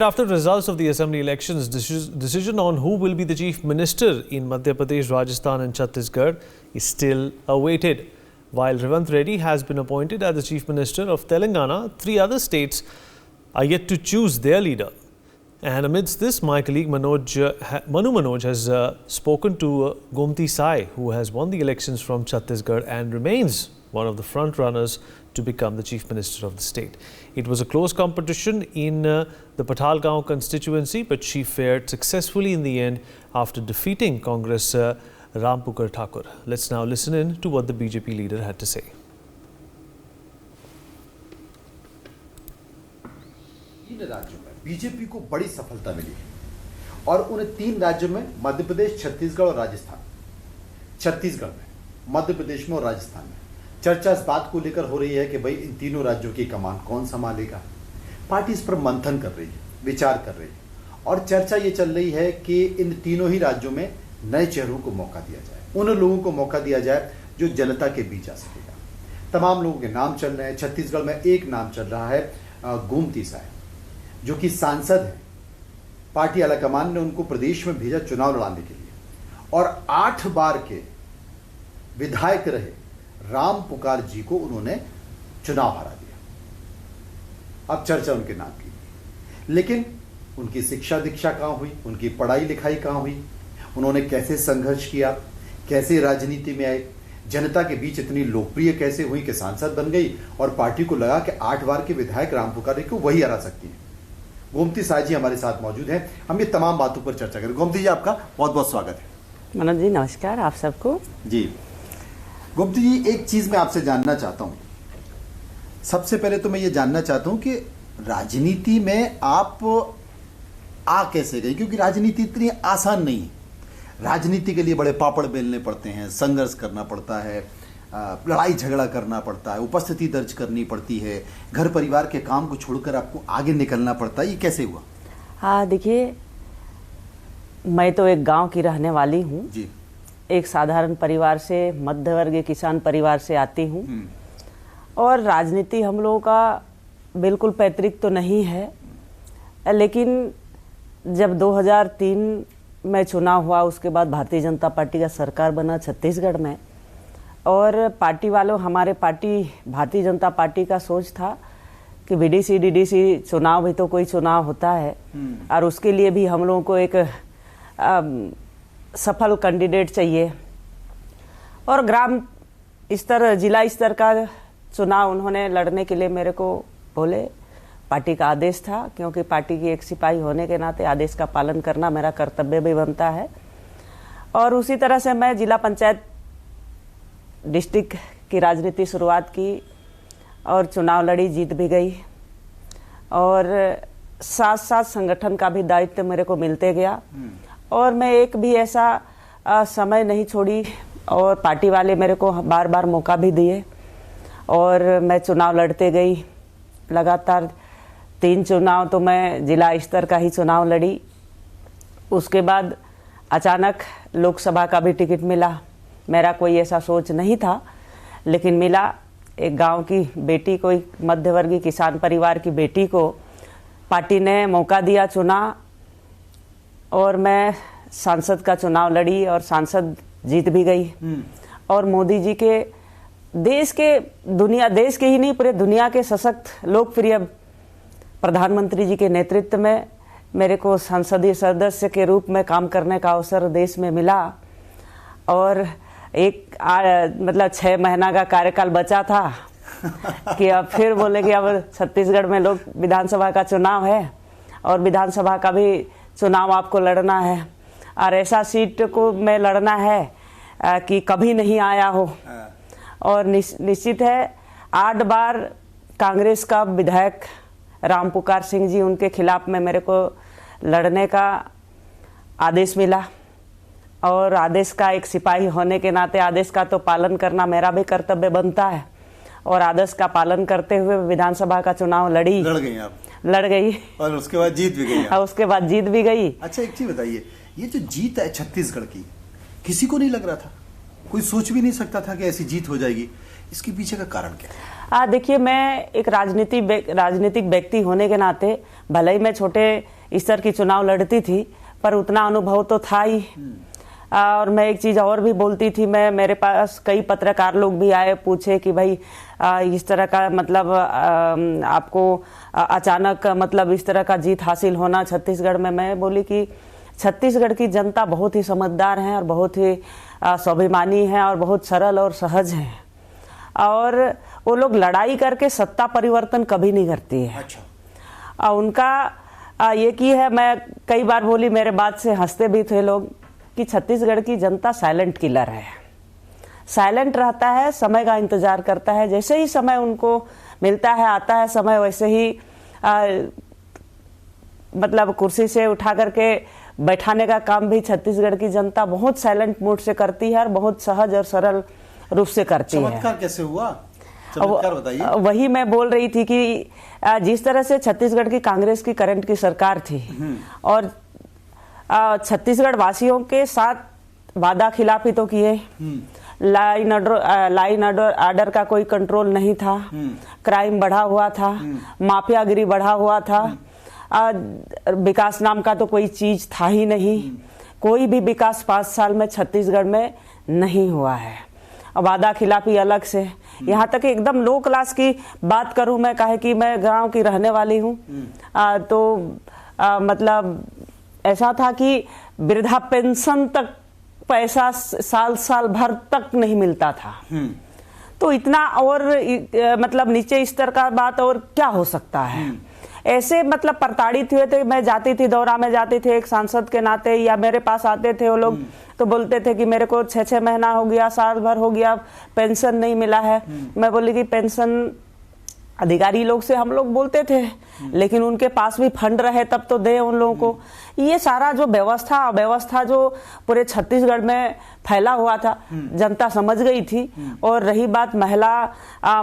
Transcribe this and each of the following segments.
After results of the assembly elections, decision on who will be the chief minister in Madhya Pradesh, Rajasthan and Chhattisgarh is still awaited. While Revant Reddy has been appointed as the chief minister of Telangana, 3 other states are yet to choose their leader. And amidst this, my colleague Manu Manoj has spoken to Gomti Sai, who has won the elections from Chhattisgarh and remains one of the front runners to become the chief minister of the state. It was a close competition in the Pathalgaon constituency, but she fared successfully in the end after defeating Congress Rampukar Thakur. Let's now listen in to what the BJP leader had to say. तीन राज्यों में BJP को बड़ी सफलता मिली है और उन 3 राज्यों में मध्य प्रदेश, छत्तीसगढ़ और राजस्थान। छत्तीसगढ़ में, मध्य प्रदेश में और राजस्थान में चर्चा इस बात को लेकर हो रही है कि भाई इन तीनों राज्यों की कमान कौन संभालेगा। पार्टी इस पर मंथन कर रही है, विचार कर रही है और चर्चा ये चल रही है कि इन तीनों ही राज्यों में नए चेहरों को मौका दिया जाए, उन लोगों को मौका दिया जाए जो जनता के बीच आ सकेगा। तमाम लोगों के नाम चल रहे हैं। छत्तीसगढ़ में एक नाम चल रहा है गोमती साय, जो कि सांसद है। पार्टी आलाकमान ने उनको प्रदेश में भेजा चुनाव लड़ाने के लिए और 8 बार के विधायक रहे राम पुकार जी को उन्होंने चुनाव हरा दिया। अब चर्चा उनके नाम की, लेकिन उनकी शिक्षा दीक्षा कहां हुई, उनकी पढ़ाई लिखाई कहां हुई, उन्होंने कैसे संघर्ष किया, कैसे राजनीति में आए, जनता के बीच इतनी लोकप्रिय कैसे हुई कि सांसद बन गई और पार्टी को लगा कि 8 बार के विधायक राम पुकार को वही हरा सकती है। गोमती साय जी हमारे साथ मौजूद हैं। हम ये तमाम बातों पर चर्चा करें। गोमती जी, आपका बहुत बहुत स्वागत है। मनोज जी नमस्कार आप सबको। जी गोमती जी, एक चीज मैं आपसे जानना चाहता हूं। सबसे पहले तो मैं ये जानना चाहता हूं कि राजनीति में आप आ कैसे गए, क्योंकि राजनीति इतनी आसान नहीं है। राजनीति के लिए बड़े पापड़ बेलने पड़ते हैं, संघर्ष करना पड़ता है, लड़ाई झगड़ा करना पड़ता है, उपस्थिति दर्ज करनी पड़ती है, घर परिवार के काम को छोड़कर आपको आगे निकलना पड़ता है। ये कैसे हुआ? हाँ देखिए, मैं तो एक गांव की रहने वाली हूँ जी। एक साधारण परिवार से, मध्यवर्गीय किसान परिवार से आती हूँ और राजनीति हम लोगों का बिल्कुल पैतृक तो नहीं है, लेकिन जब 2003 में चुनाव हुआ, उसके बाद भारतीय जनता पार्टी का सरकार बना छत्तीसगढ़ में और पार्टी वालों, हमारे पार्टी भारतीय जनता पार्टी का सोच था कि बीडीसी डीडीसी चुनाव भी तो कोई चुनाव होता है और उसके लिए भी हम लोगों को एक सफल कैंडिडेट चाहिए और ग्राम स्तर, जिला स्तर का चुनाव उन्होंने लड़ने के लिए मेरे को बोले। पार्टी का आदेश था, क्योंकि पार्टी की एक सिपाही होने के नाते आदेश का पालन करना मेरा कर्तव्य भी बनता है। और उसी तरह से मैं जिला पंचायत डिस्ट्रिक्ट की राजनीति शुरुआत की और चुनाव लड़ी, जीत भी गई और साथ साथ संगठन का भी दायित्व मेरे को मिलते गया और मैं एक भी ऐसा समय नहीं छोड़ी और पार्टी वाले मेरे को बार बार मौका भी दिए और मैं चुनाव लड़ते गई। लगातार 3 चुनाव तो मैं जिला स्तर का ही चुनाव लड़ी। उसके बाद अचानक लोकसभा का भी टिकट मिला। मेरा कोई ऐसा सोच नहीं था, लेकिन मिला। एक गांव की बेटी को, एक मध्यवर्गीय किसान परिवार की बेटी को पार्टी ने मौका दिया, चुना और मैं सांसद का चुनाव लड़ी और सांसद जीत भी गई। और मोदी जी के देश के ही नहीं, पूरे दुनिया के सशक्त लोकप्रिय प्रधानमंत्री जी के नेतृत्व में मेरे को संसदीय सदस्य के रूप में काम करने का अवसर देश में मिला और मतलब 6 महीना का कार्यकाल बचा था कि अब फिर बोले कि अब छत्तीसगढ़ में लोग विधानसभा का चुनाव है और विधानसभा का भी चुनाव आपको लड़ना है और ऐसा सीट को में लड़ना है कि कभी नहीं आया हो। और निश्चित है 8 बार कांग्रेस का विधायक राम पुकार सिंह जी, उनके खिलाफ में मेरे को लड़ने का आदेश मिला और आदेश का एक सिपाही होने के नाते आदेश का तो पालन करना मेरा भी कर्तव्य बनता है और आदेश का पालन करते हुए विधानसभा का चुनाव लड़ गई आप? लड़ गई और उसके बाद जीत भी गई। और उसके बाद जीत भी गई। अच्छा, एक चीज बताइए, ये जो जीत है छत्तीसगढ़ की, किसी को नहीं लग रहा था, कोई सोच भी नहीं सकता था कि ऐसी जीत हो जाएगी। इसके पीछे का कारण क्या है? देखिए, मैं एक राजनीतिक व्यक्ति होने के नाते भले ही मैं छोटे स्तर की चुनाव लड़ती थी, पर उतना अनुभव तो था ही। और मैं एक चीज और भी बोलती थी, मेरे पास कई पत्रकार लोग भी आए, पूछे कि भाई इस तरह का मतलब आपको अचानक मतलब इस तरह का जीत हासिल होना छत्तीसगढ़ में। मैं बोली कि छत्तीसगढ़ की जनता बहुत ही समझदार है और बहुत ही स्वाभिमानी है और बहुत सरल और सहज है, और वो लोग लड़ाई करके सत्ता परिवर्तन कभी नहीं करती है। अच्छा। उनका ये की है, मैं कई बार बोली, मेरे बात से हंसते भी थे लोग, कि छत्तीसगढ़ की जनता साइलेंट किलर है, साइलेंट रहता है, समय का इंतजार करता है, जैसे ही समय उनको मिलता है, आता है समय, वैसे ही मतलब कुर्सी से उठा करके बैठाने का काम भी छत्तीसगढ़ की जनता बहुत साइलेंट मूड से करती है और बहुत सहज और सरल रूप से करती है। चमत्कार कैसे हुआ? चमत्कार बताइए। वही मैं बोल रही थी कि जिस तरह से छत्तीसगढ़ की कांग्रेस की करंट की सरकार थी और छत्तीसगढ़ वासियों के साथ वादा खिलाफी तो किए, लाइन ऑर्डर का कोई कंट्रोल नहीं था, क्राइम बढ़ा हुआ था, माफियागिरी बढ़ा हुआ था, विकास नाम का तो कोई चीज था ही नहीं। कोई भी विकास 5 साल में छत्तीसगढ़ में नहीं हुआ है। वादा खिलाफी अलग से, यहाँ तक एकदम लो क्लास की बात करूं मैं, काहे कि मैं गांव की रहने वाली हूँ, तो मतलब ऐसा था कि वृद्धा पेंशन तक पैसा साल भर तक नहीं मिलता था। तो इतना और मतलब नीचे स्तर का बात और क्या हो सकता है? ऐसे मतलब प्रताड़ित हुए थे। मैं जाती थी, दौरा में जाती थी एक सांसद के नाते, या मेरे पास आते थे वो लोग तो बोलते थे कि मेरे को 6 महीना हो गया, साल भर हो गया, पेंशन नहीं मिला है। मैं बोली कि पेंशन अधिकारी लोग से हम लोग बोलते थे, लेकिन उनके पास भी फंड रहे तब तो दे उन लोगों को। ये सारा जो व्यवस्था जो पूरे छत्तीसगढ़ में फैला हुआ था, जनता समझ गई थी। और रही बात महिला,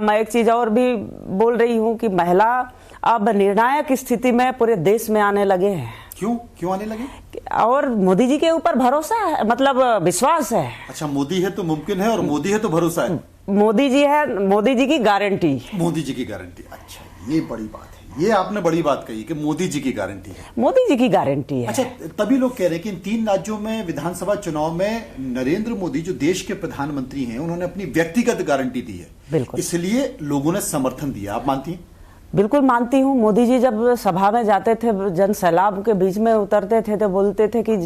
मैं एक चीज और भी बोल रही हूँ कि महिला अब निर्णायक स्थिति में पूरे देश में आने लगे हैं। क्यों आने लगे? और मोदी जी के ऊपर भरोसा है, मतलब विश्वास है। अच्छा, मोदी है तो मुमकिन है और मोदी है तो भरोसा है। मोदी जी है, मोदी जी की गारंटी। मोदी जी की गारंटी, अच्छा, ये बड़ी बात है। ये आपने बड़ी बात कही कि मोदी जी की गारंटी है। मोदी जी की गारंटी है। अच्छा, तभी लोग कह रहे हैं कि इन 3 राज्यों में विधानसभा चुनाव में नरेंद्र मोदी जो देश के प्रधानमंत्री हैं, उन्होंने अपनी व्यक्तिगत गारंटी दी है, बिल्कुल, इसलिए लोगों ने समर्थन दिया। आप मानती हैं? बिल्कुल मानती हूँ। मोदी जी जब सभा में जाते थे, जन सैलाब के बीच में उतरते थे, तो बोलते थे कि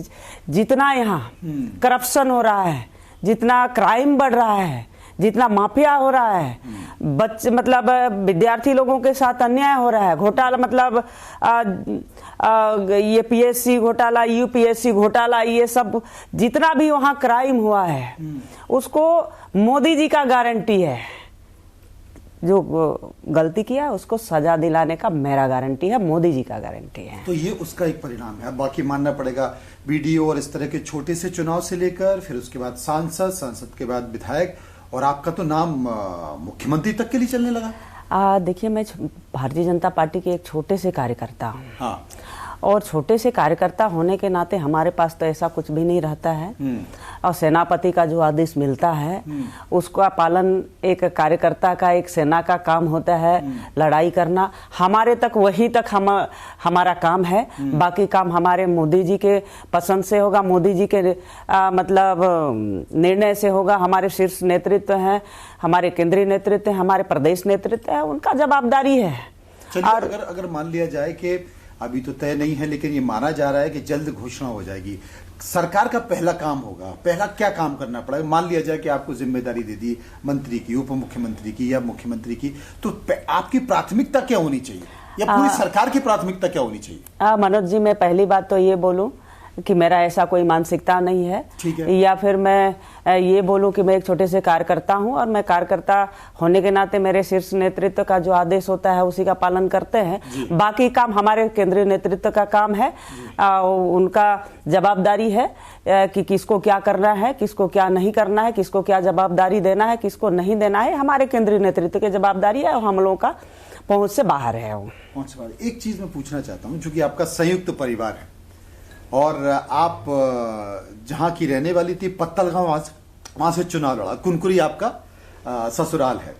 जितना यहाँ करप्शन हो रहा है, जितना क्राइम बढ़ रहा है, जितना माफिया हो रहा है, बच्चे मतलब विद्यार्थी लोगों के साथ अन्याय हो रहा है, घोटाला मतलब ये पीएससी घोटाला, यूपीएससी घोटाला, ये सब जितना भी वहाँ क्राइम हुआ है, उसको मोदी जी का गारंटी है। जो गलती किया उसको सजा दिलाने का मेरा गारंटी है, मोदी जी का गारंटी है। तो ये उसका एक परिणाम है। बाकी मानना पड़ेगा बीडीओ और इस तरह के छोटे से चुनाव से लेकर फिर उसके बाद सांसद के बाद विधायक, और आपका तो नाम मुख्यमंत्री तक के लिए चलने लगा। देखिए, मैं भारतीय जनता पार्टी के एक छोटे से कार्यकर्ता हूँ। हाँ। और छोटे से कार्यकर्ता होने के नाते हमारे पास तो ऐसा कुछ भी नहीं रहता है, और सेनापति का जो आदेश मिलता है उसका पालन एक कार्यकर्ता का, एक सेना का काम होता है। लड़ाई करना हमारे तक, वही तक हमारा काम है। बाकी काम हमारे मोदी जी के पसंद से होगा, मोदी जी के मतलब निर्णय से होगा। हमारे शीर्ष नेतृत्व है, हमारे केंद्रीय नेतृत्व है, हमारे प्रदेश नेतृत्व है, उनका जवाबदारी है। और अगर मान लिया जाए कि अभी तो तय नहीं है, लेकिन ये माना जा रहा है कि जल्द घोषणा हो जाएगी, सरकार का पहला काम होगा, पहला क्या काम करना पड़ेगा? मान लिया जाए कि आपको जिम्मेदारी दे दी मंत्री की, उप मुख्यमंत्री की या मुख्यमंत्री की, तो आपकी प्राथमिकता क्या होनी चाहिए, या पूरी सरकार की प्राथमिकता क्या होनी चाहिए? मनोज जी, मैं पहली बात तो ये बोलूं कि मेरा ऐसा कोई मानसिकता नहीं है, या फिर मैं ये बोलूं कि मैं एक छोटे से कार्यकर्ता हूं, और मैं कार्यकर्ता होने के नाते मेरे शीर्ष नेतृत्व का जो आदेश होता है उसी का पालन करते हैं। बाकी काम हमारे केंद्रीय नेतृत्व का काम है, उनका जवाबदारी है कि किसको क्या करना है, किसको क्या नहीं करना है, किसको क्या जवाबदारी देना है, किसको नहीं देना है। हमारे केंद्रीय नेतृत्व की जवाबदारी है, और हम लोगों का पहुंच से बाहर है। एक चीज मैं पूछना चाहता हूँ, चूंकि आपका संयुक्त परिवार है और आप जहां की रहने वाली थी, पत्तलगांव, वहां से चुनाव लड़ा, कुनकुरी आपका ससुराल है।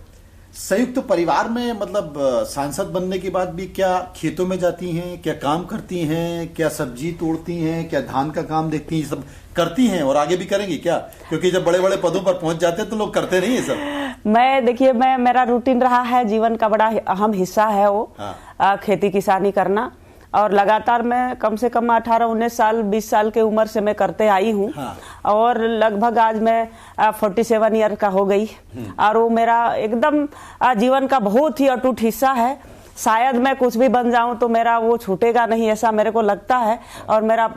संयुक्त परिवार में मतलब सांसद बनने के बाद भी क्या खेतों में जाती हैं, क्या काम करती हैं, क्या सब्जी तोड़ती हैं, क्या धान का काम देखती हैं, ये सब करती हैं और आगे भी करेंगी क्या? क्योंकि जब बड़े बड़े पदों पर पहुंच जाते हैं तो लोग करते नहीं है सब। देखिए मेरा रूटीन रहा है, जीवन का बड़ा अहम हिस्सा है वो। हाँ। खेती किसानी करना, और लगातार मैं कम से कम 18-19 साल 20 साल के उम्र से मैं करते आई हूँ। हाँ। और लगभग आज मैं 47 ईयर का हो गई, और वो मेरा एकदम जीवन का बहुत ही अटूट हिस्सा है। शायद मैं कुछ भी बन जाऊं तो मेरा वो छूटेगा नहीं, ऐसा मेरे को लगता है। और मेरा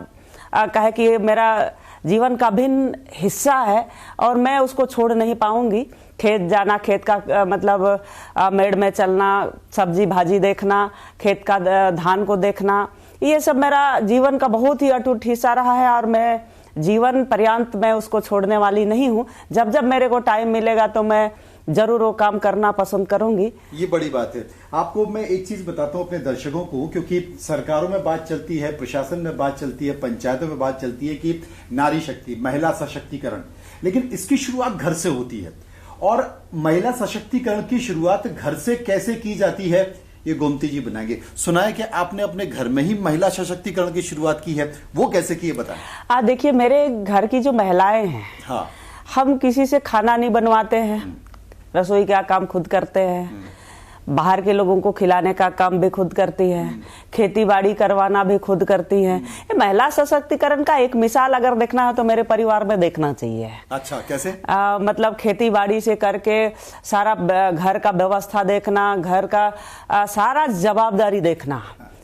कहे कि मेरा जीवन का भिन्न हिस्सा है और मैं उसको छोड़ नहीं पाऊंगी। खेत जाना, खेत का मतलब मेड़ में चलना, सब्जी भाजी देखना, खेत का धान को देखना, ये सब मेरा जीवन का बहुत ही अटूट हिस्सा रहा है और मैं जीवन पर्यंत मैं उसको छोड़ने वाली नहीं हूँ। जब जब मेरे को टाइम मिलेगा तो मैं जरूर वो काम करना पसंद करूंगी। ये बड़ी बात है। आपको मैं एक चीज बताता हूँ अपने दर्शकों को, क्योंकि सरकारों में बात चलती है, प्रशासन में बात चलती है, पंचायतों में बात चलती है कि नारी शक्ति, महिला सशक्तिकरण, लेकिन इसकी शुरुआत घर से होती है। और महिला सशक्तिकरण की शुरुआत घर से कैसे की जाती है ये गोमती जी बनाएंगे। सुना है कि आपने अपने घर में ही महिला सशक्तिकरण की शुरुआत की है, वो कैसे की है बताएं। देखिए मेरे घर की जो महिलाएं हैं, हाँ, हम किसी से खाना नहीं बनवाते हैं, रसोई का काम खुद करते हैं, बाहर के लोगों को खिलाने का काम भी खुद करती है, खेती बाड़ी करवाना भी खुद करती है। ये महिला सशक्तिकरण का एक मिसाल अगर देखना है तो मेरे परिवार में देखना चाहिए। अच्छा, कैसे? मतलब खेती बाड़ी से करके सारा घर का व्यवस्था देखना, घर का सारा जवाबदारी देखना,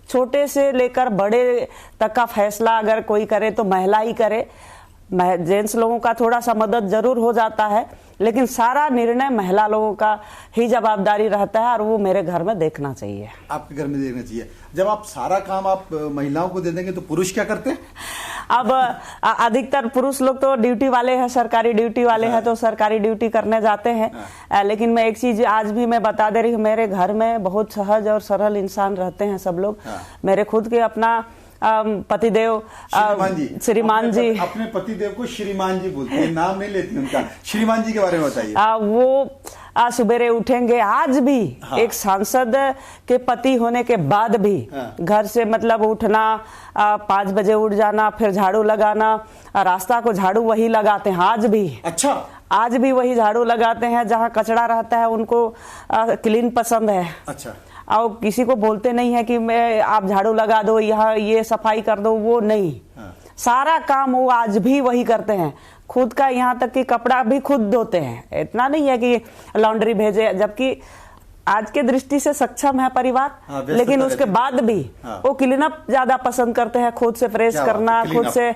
छोटे से लेकर बड़े तक का फैसला अगर कोई करे तो महिला ही करे। जेंट्स लोगों का थोड़ा सा मदद जरूर हो जाता है, लेकिन सारा निर्णय महिला लोगों का ही जवाबदारी रहता है और वो मेरे घर में देखना चाहिए। आपके घर में देखना चाहिए। जब आप सारा काम आप महिलाओं को दे देंगे तो पुरुष क्या करते हैं? अब अधिकतर पुरुष लोग तो ड्यूटी वाले हैं, सरकारी ड्यूटी वाले हैं, तो सरकारी ड्यूटी करने जाते हैं। लेकिन मैं एक चीज आज भी मैं बता दे रही हूँ, मेरे घर में बहुत सहज और सरल इंसान रहते हैं सब लोग। मेरे खुद के अपना पतिदेव श्रीमान जी, अपने पतिदेव को श्रीमान जी बोलते हैं, नाम नहीं लेती उनका। श्रीमान जी के बारे में बताइए। वो सुबेरे उठेंगे, आज भी एक सांसद के पति होने के बाद भी घर से मतलब उठना, 5 बजे उठ जाना, फिर झाड़ू लगाना, रास्ता को झाड़ू वही लगाते हैं आज भी। अच्छा, आज भी वही झाड़ू लगाते हैं, जहाँ कचरा रहता है उनको क्लीन पसंद है। अच्छा, और किसी को बोलते नहीं है कि मैं आप झाड़ू लगा दो, यहाँ ये सफाई कर दो, वो नहीं। सारा काम वो आज भी वही करते हैं, खुद का, यहाँ तक कि कपड़ा भी खुद धोते हैं। इतना नहीं है कि लॉन्ड्री भेजे, जबकि आज के दृष्टि से सक्षम है परिवार, लेकिन उसके बाद भी वो क्लीन अप ज्यादा पसंद करते हैं, खुद से प्रेस करना, खुद से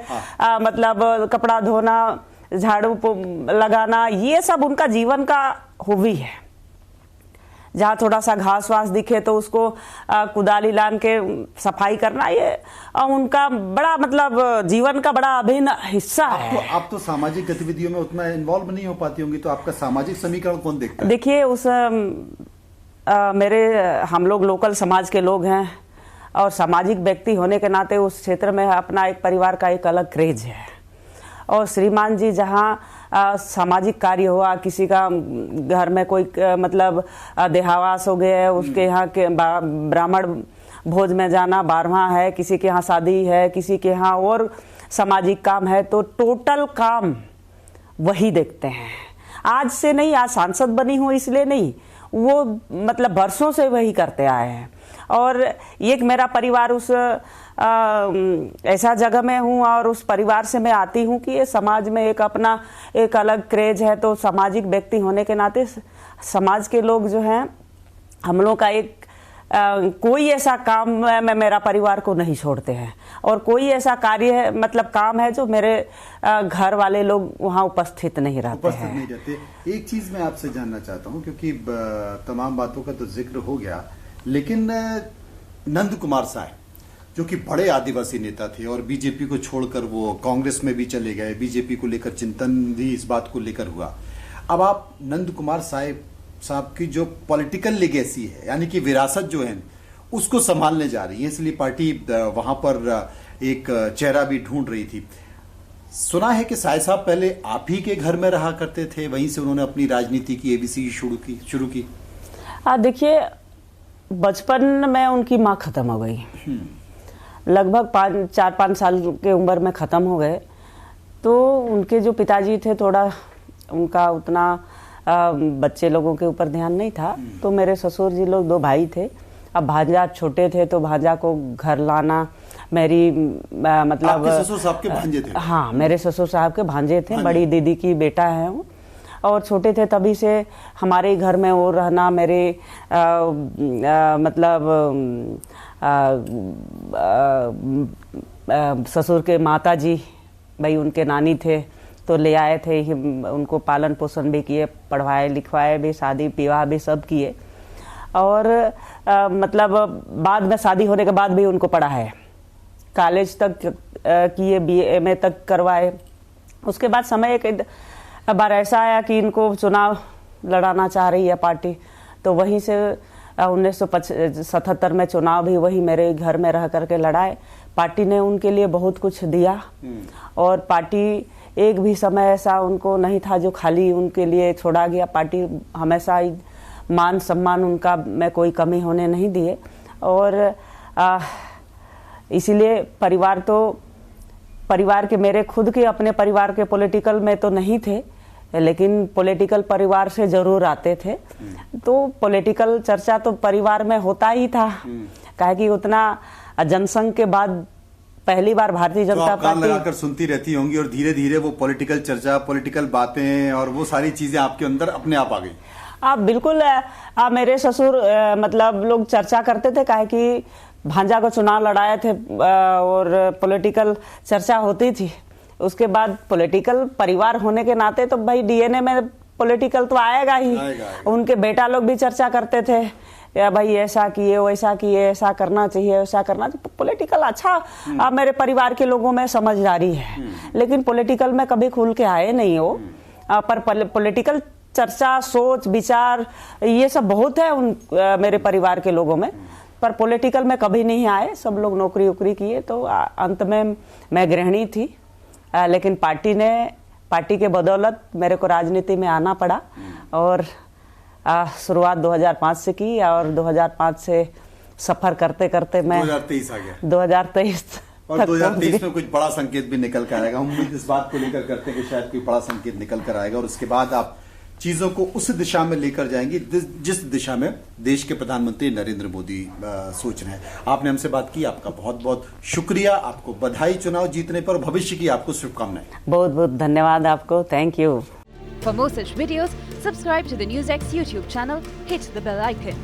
मतलब कपड़ा धोना, झाड़ू लगाना, ये सब उनका जीवन का हॉबी है। जहाँ थोड़ा सा घास वास दिखे तो उसको कुदाली लान के सफाई करना, ये उनका बड़ा मतलब जीवन का बड़ा अभिन्न हिस्सा है। आप तो सामाजिक गतिविधियों में उतना इन्वॉल्व नहीं हो पाती होंगी, तो आपका सामाजिक समीकरण कौन देखता है? देखिए हम लोग लोकल समाज के लोग हैं और सामाजिक व्यक्ति होने के नाते उस क्षेत्र में अपना एक परिवार का एक अलग क्रेज है। और श्रीमान जी जहाँ सामाजिक कार्य हुआ, किसी का घर में कोई मतलब देहावास हो गया है, उसके यहाँ के ब्राह्मण भोज में जाना, 12वां है, किसी के यहाँ शादी है, किसी के यहाँ और सामाजिक काम है, तो टोटल काम वही देखते हैं। आज से नहीं, आज सांसद बनी हूँ इसलिए नहीं, वो मतलब वर्षों से वही करते आए हैं। और एक मेरा परिवार उस ऐसा जगह में हूँ और उस परिवार से मैं आती हूँ कि ये समाज में एक अपना एक अलग क्रेज है। तो सामाजिक व्यक्ति होने के नाते समाज के लोग जो हैं, हम लोग का एक कोई ऐसा काम में मेरा परिवार को नहीं छोड़ते हैं, और कोई ऐसा कार्य है मतलब काम है जो मेरे घर वाले लोग वहाँ उपस्थित नहीं रहते हैं। एक चीज मैं आपसे जानना चाहता हूँ, क्योंकि तमाम बातों का तो जिक्र हो गया, लेकिन नंद कुमार साय जो कि बड़े आदिवासी नेता थे और बीजेपी को छोड़कर वो कांग्रेस में भी चले गए, बीजेपी को लेकर चिंतन भी इस बात को लेकर हुआ। अब आप नंद कुमार साय साहब की जो पॉलिटिकल लेगेसी है, यानी कि विरासत जो है, उसको संभालने जा रही है, इसलिए पार्टी वहां पर एक चेहरा भी ढूंढ रही थी। सुना है कि साय साहब पहले आप ही के घर में रहा करते थे, वहीं से उन्होंने अपनी राजनीति की एबीसी शुरू की। देखिए, बचपन में उनकी माँ खत्म हो गई, लगभग 4-5 साल के उम्र में खत्म हो गए। तो उनके जो पिताजी थे, थोड़ा उनका उतना बच्चे लोगों के ऊपर ध्यान नहीं था। तो मेरे ससुर जी लोग 2 भाई थे। अब भांजा छोटे थे तो भांजा को घर लाना, मेरी मतलब आपके ससुर साहब के भांजे थे? हाँ, मेरे ससुर साहब के भांजे थे। बड़ी दीदी की बेटा है वो, और छोटे थे तभी से हमारे घर में वो रहना। मेरे मतलब ससुर के माता जी, भाई उनके नानी थे तो ले आए थे, उनको पालन पोषण भी किए, पढ़वाए लिखवाए भी, शादी विवाह भी सब किए। और मतलब बाद में शादी होने के बाद भी उनको पढ़ाए, कॉलेज तक किए, BA MA तक करवाए। उसके बाद समय एक बार ऐसा आया कि इनको चुनाव लड़ाना चाह रही है पार्टी, तो वहीं से 1977 में चुनाव भी वही मेरे घर में रह करके लड़ाए। पार्टी ने उनके लिए बहुत कुछ दिया, और पार्टी एक भी समय ऐसा उनको नहीं था जो खाली उनके लिए छोड़ा गया। पार्टी हमेशा मान सम्मान उनका में कोई कमी होने नहीं दिए। और इसीलिए परिवार के, मेरे खुद के अपने परिवार के पॉलिटिकल में तो नहीं थे, लेकिन पॉलिटिकल परिवार से जरूर आते थे। तो पॉलिटिकल चर्चा तो परिवार में होता ही था, काहे कि उतना जनसंघ के बाद पहली बार भारतीय जनता पार्टी लगाकर सुनती रहती होंगी, और धीरे धीरे वो पॉलिटिकल चर्चा, पॉलिटिकल बातें और वो सारी चीजें आपके अंदर अपने आप आ गई। आप बिल्कुल, मेरे ससुर मतलब लोग चर्चा करते थे, काहे कि भांजा को चुनाव लड़ाए थे और पॉलिटिकल चर्चा होती थी। उसके बाद पॉलिटिकल परिवार होने के नाते तो भाई DNA में पॉलिटिकल तो आएगा ही। उनके बेटा लोग भी चर्चा करते थे, या भाई ऐसा किए, वैसा किए, ऐसा करना चाहिए, वैसा करना चाहिए। पॉलिटिकल अच्छा मेरे परिवार के लोगों में समझदारी है, लेकिन पॉलिटिकल में कभी खुल के आए नहीं हो। पर पॉलिटिकल चर्चा, सोच विचार ये सब बहुत है मेरे परिवार के लोगों में, पर पॉलिटिकल में कभी नहीं आए। सब लोग नौकरी वोकरी किए। तो अंत में मैं गृहिणी थी, लेकिन पार्टी के बदौलत मेरे को राजनीति में आना पड़ा। और शुरुआत 2005 से की, और 2005 से सफर करते करते मैं 2023 आ गया। 2023 और 2023 में कुछ बड़ा संकेत भी निकल कर आएगा। हम उम्मीद इस बात को लेकर करते हैं कि शायद कोई बड़ा संकेत निकल कर आएगा, और उसके बाद आप चीजों को उस दिशा में लेकर जाएंगे जिस दिशा में देश के प्रधानमंत्री नरेंद्र मोदी सोच रहे हैं। आपने हमसे बात की, आपका बहुत बहुत शुक्रिया। आपको बधाई चुनाव जीतने पर, भविष्य की आपको शुभकामनाएं। बहुत बहुत धन्यवाद आपको। Thank you. For more such videos, subscribe to the NewsX YouTube channel, hit the bell icon.